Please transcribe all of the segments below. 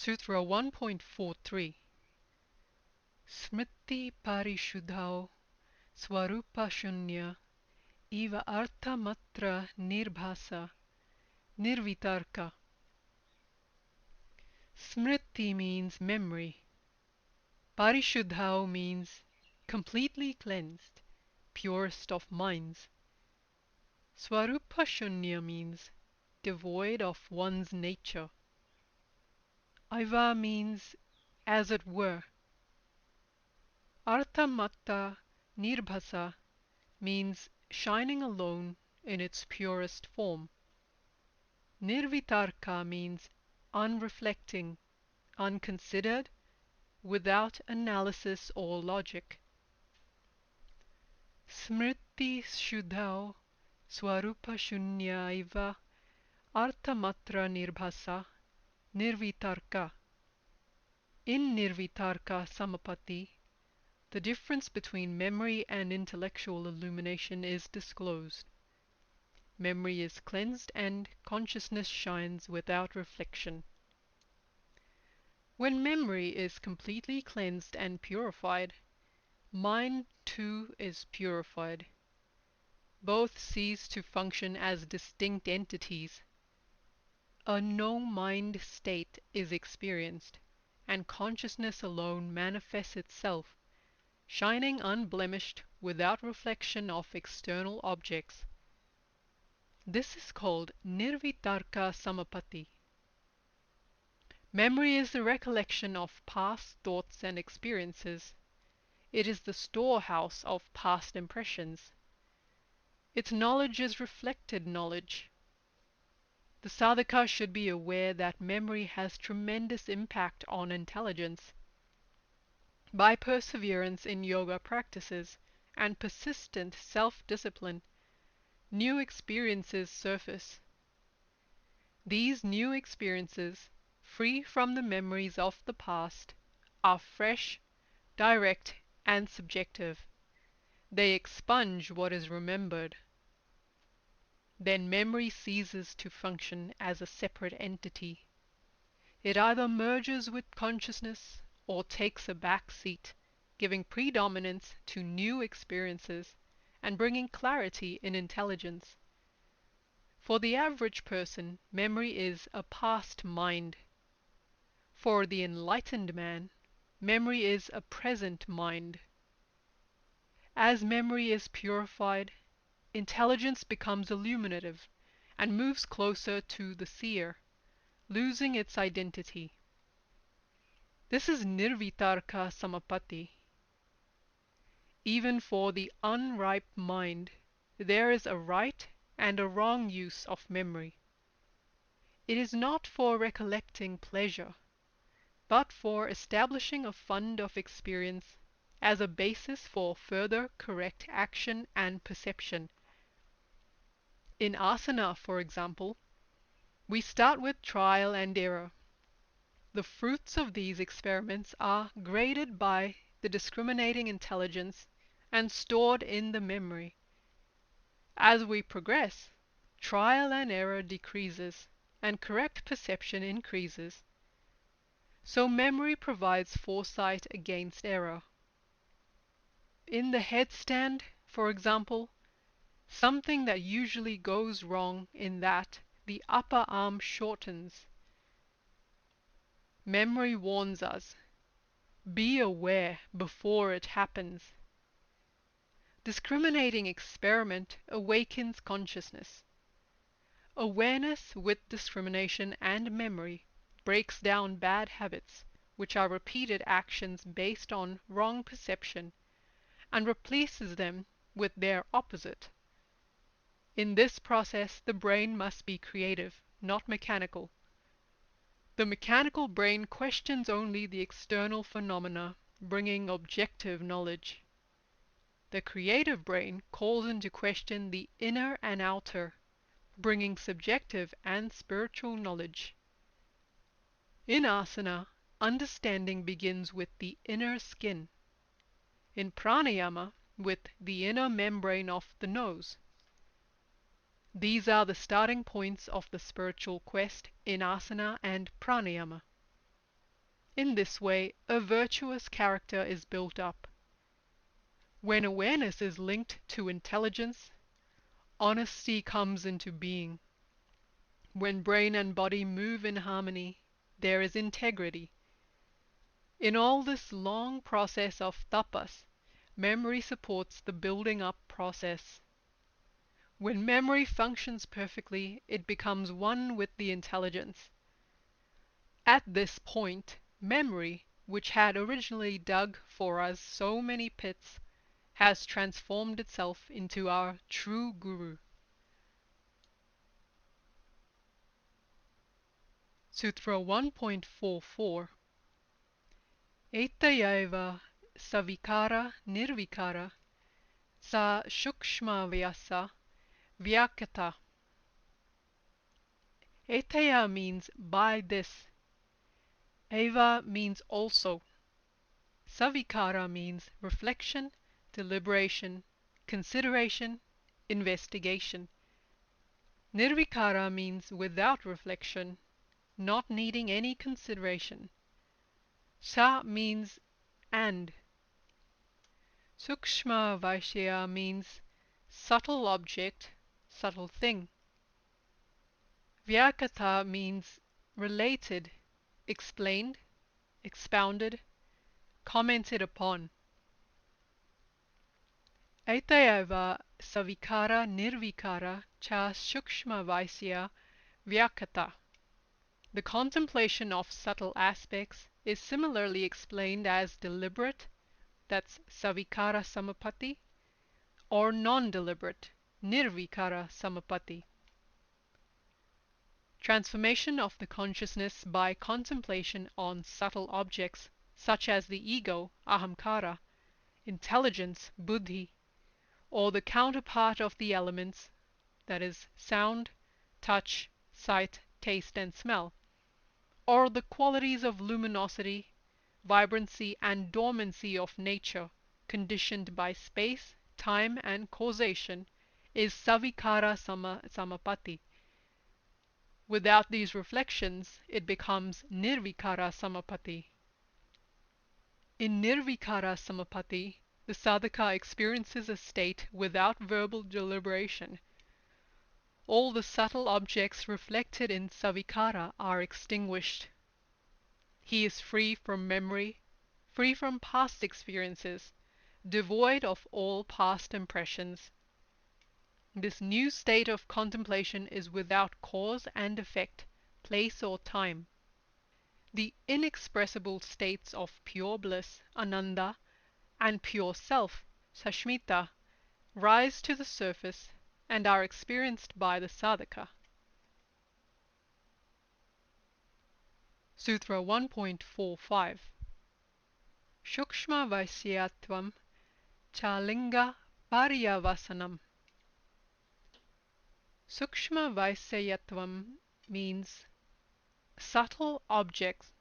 Sutra 1.43 Smriti parishuddhau swarupa shunya eva artha matra nirbhasa nirvitarka. Smriti means memory. Parishuddhau means completely cleansed, purest of minds. Swarupa shunya means devoid of one's nature. Iva means as it were. Arthamatta nirbhasa means shining alone in its purest form. Nirvitarka means unreflecting, unconsidered, without analysis or logic. Smriti shuddhau swarupa shunyaiva arthamatra nirbhasa nirvitarka. In nirvitarka samapatti, the difference between memory and intellectual illumination is disclosed. Memory is cleansed and consciousness shines without reflection. When memory is completely cleansed and purified, mind too is purified. Both cease to function as distinct entities. A no-mind state is experienced, and consciousness alone manifests itself, shining unblemished without reflection of external objects. This is called Nirvitarka Samapatti. Memory is the recollection of past thoughts and experiences. It is the storehouse of past impressions. Its knowledge is reflected knowledge. The sadhaka should be aware that memory has tremendous impact on intelligence. By perseverance in yoga practices and persistent self-discipline, new experiences surface. These new experiences, free from the memories of the past, are fresh, direct, and subjective. They expunge what is remembered. Then memory ceases to function as a separate entity. It either merges with consciousness or takes a back seat, giving predominance to new experiences and bringing clarity in intelligence. For the average person, memory is a past mind. For the enlightened man, memory is a present mind. As memory is purified, intelligence becomes illuminative and moves closer to the seer, losing its identity. This is Nirvitarka Samapatti. Even for the unripe mind, there is a right and a wrong use of memory. It is not for recollecting pleasure, but for establishing a fund of experience as a basis for further correct action and perception. In asana, for example, we start with trial and error. The fruits of these experiments are graded by the discriminating intelligence and stored in the memory. As we progress, trial and error decreases and correct perception increases. So memory provides foresight against error. In the headstand, for example, something that usually goes wrong in that the upper arm shortens. Memory warns us, be aware before it happens. Discriminating experiment awakens consciousness. Awareness with discrimination and memory breaks down bad habits, which are repeated actions based on wrong perception, and replaces them with their opposite. In this process, the brain must be creative, not mechanical. The mechanical brain questions only the external phenomena, bringing objective knowledge. The creative brain calls into question the inner and outer, bringing subjective and spiritual knowledge. In asana, understanding begins with the inner skin. In pranayama, with the inner membrane of the nose. These are the starting points of the spiritual quest in asana and pranayama. In this way, a virtuous character is built up. When awareness is linked to intelligence, honesty comes into being. When brain and body move in harmony, there is integrity. In all this long process of tapas, memory supports the building up process. When memory functions perfectly, it becomes one with the intelligence. At this point, memory, which had originally dug for us so many pits, has transformed itself into our true guru. Sutra 1.44 Etayaiva savikara nirvikara sa shukshma vyasa vyakata. Etaya means by this. Eva means also. Savikara means reflection, deliberation, consideration, investigation. Nirvikara means without reflection, not needing any consideration. Sa means and. Sukshma Vaishya means subtle object, subtle thing. Vyakata means related, explained, expounded, commented upon. Etayava savikara nirvikara cha shukshma vaisya vyakata. The contemplation of subtle aspects is similarly explained as deliberate, that's savikara samapatti, or non-deliberate, nirvikara samapatti. Transformation of the consciousness by contemplation on subtle objects such as the ego, ahamkara, intelligence, buddhi, or the counterpart of the elements, that is, sound, touch, sight, taste, and smell, or the qualities of luminosity, vibrancy, and dormancy of nature, conditioned by space, time, and causation, is savikara samapatti. Without these reflections, it becomes nirvikara samapatti. In nirvikara samapatti, the sadhaka experiences a state without verbal deliberation. All the subtle objects reflected in savikara are extinguished. He is free from memory, free from past experiences, devoid of all past impressions. This new state of contemplation is without cause and effect, place or time. The inexpressible states of pure bliss, ananda, and pure self, sashmita, rise to the surface and are experienced by the sadhaka. Sutra 1.45 Shukshma Vaisyatvam Chalinga Paryavasanam. Sukshma Vaisyatvam means subtle objects.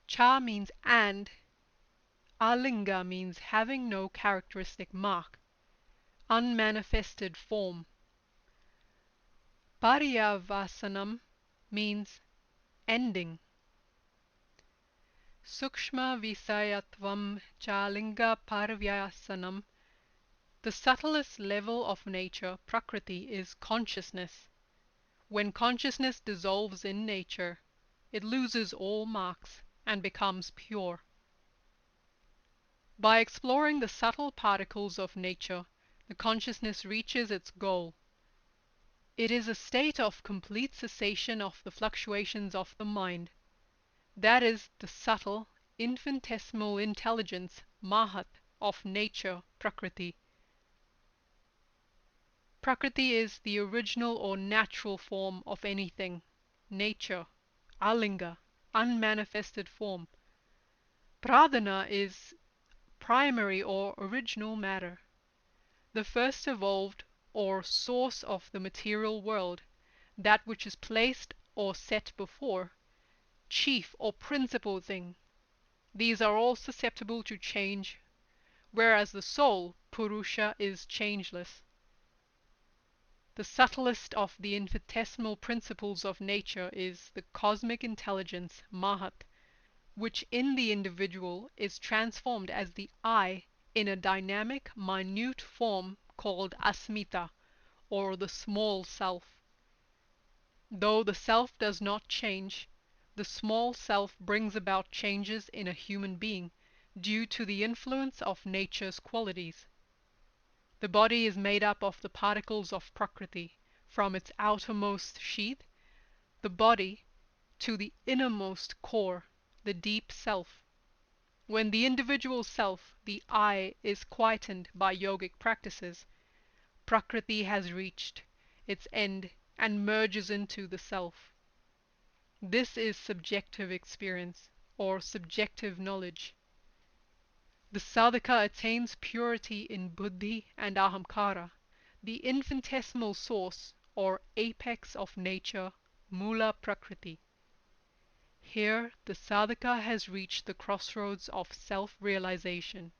Cha means and. Alinga means having no characteristic mark, unmanifested form. Paryavasanam means ending. Sukshma Visayatvam Chalinga Parvyasanam. The subtlest level of nature, Prakriti, is consciousness. When consciousness dissolves in nature, it loses all marks and becomes pure. By exploring the subtle particles of nature, the consciousness reaches its goal. It is a state of complete cessation of the fluctuations of the mind. That is the subtle, infinitesimal intelligence, Mahat, of nature, Prakriti. Prakriti is the original or natural form of anything, nature, alinga, unmanifested form. Pradhana is primary or original matter, the first evolved or source of the material world, that which is placed or set before, chief or principal thing. These are all susceptible to change, whereas the soul, Purusha, is changeless. The subtlest of the infinitesimal principles of nature is the cosmic intelligence, Mahat, which in the individual is transformed as the I in a dynamic, minute form called asmita, or the small self. Though the self does not change, the small self brings about changes in a human being due to the influence of nature's qualities. The body is made up of the particles of Prakriti, from its outermost sheath, the body, to the innermost core, the deep self. When the individual self, the I, is quietened by yogic practices, Prakriti has reached its end and merges into the self. This is subjective experience, or subjective knowledge. The sadhaka attains purity in buddhi and ahamkara, the infinitesimal source or apex of nature, mula prakriti. Here the sadhaka has reached the crossroads of self-realization.